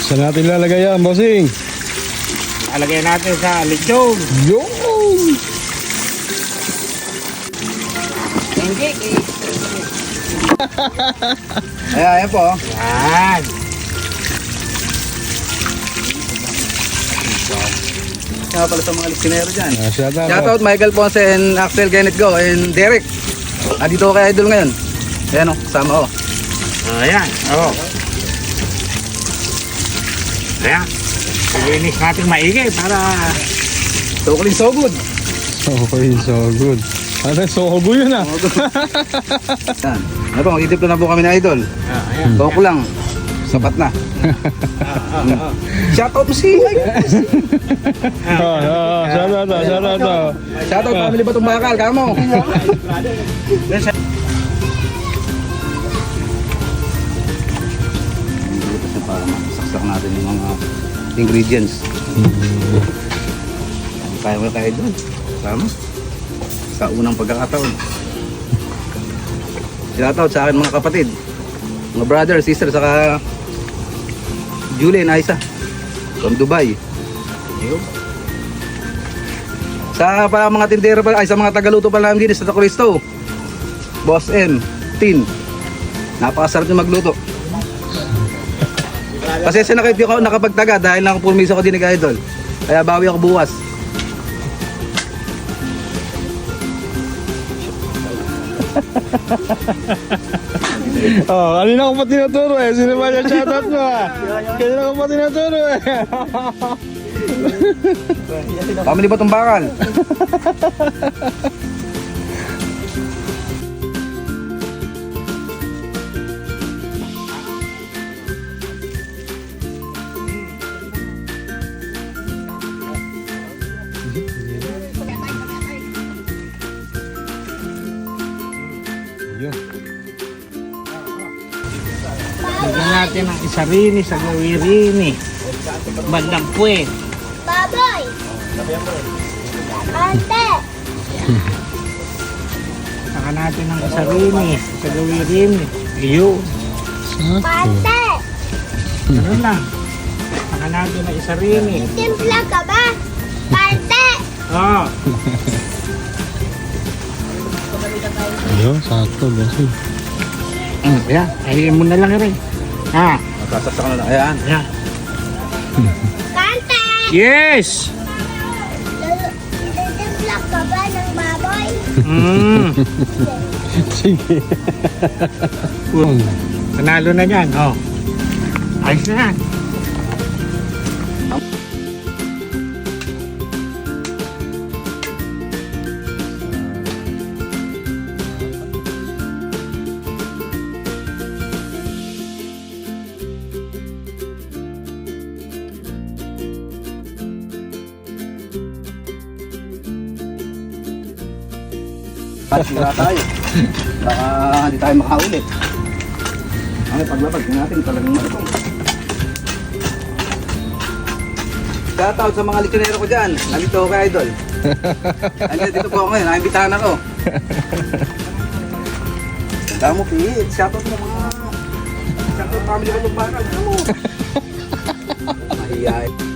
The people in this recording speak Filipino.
Saan natin lalagay yan, bossing? Alagay natin sa lechon. Yo! Ayan po. Yan. Kaya pala sa mga listenero dyan. Shoutout. Shoutout Michael Ponce and Axel Kenneth Go and Derek. Dito ko kay Idol ngayon. Ayan o, kasama ko. Ayan. Oh. Ayan. Pilinis natin maigi para Totally so good. Okay, so good. Ano, so good yun ah. Ayan. Ano po, magtitiplo na po kami na Idol. ayan. Boko lang. Sapat na. Shoutout mo si Shoutout. Shoutout family Batong Bakal, kamo. Para masaksak natin yung mga ingredients. Kaya mo kaya doon. Tama. Sa unang pagkakataon. Shoutout sa akin mga kapatid. Mga brother, sister, saka Julie and Aisa from Dubai. Sa pa mga tindera pa, ay sa mga tagaluto pa namin din sa Cristo. Boss M, Tin. Napakasarap niya magluto. Kasi sa nakita ko nakapagtaga dahil nakapulmisa ko din ni Idol. Kaya bawi ako bukas. Oh, kanina ko pa tinuturo eh. Sino ba yung shoutout mo ah? Kanina ko pa tinuturo eh. Family Batong Bakal. Yun. Lagyan natin ang isarini sa gawirini. Bandang puwet. Baboy! Ante! Saka natin ang isarini sa gawirini. Iyo. Pante! Ano lang. Saka natin ang isarini. Timpla ka ba? Pante! Oh. Ayun, sakto bossing. Ayan. Ayan mo na lang rin. Ha? Magkasaksak na lang. Ayan. Ayan. Pante! Yes! Timpla ka ba ng baboy? Sige. Panalo na yan. Oh. Ayos na yan. Sira tayo. Baka hindi tayo makaulit. Ang paglabag natin talagang malutong. Shoutout sa mga lichonero ko dyan. Nandito ako kay Idol. Dito po ako ngayon. Naimbitahan ako. Tanda mo, Pete. Shoutout mo mga... Shoutout family Batong Bakal. Ano mo? Mahihayin.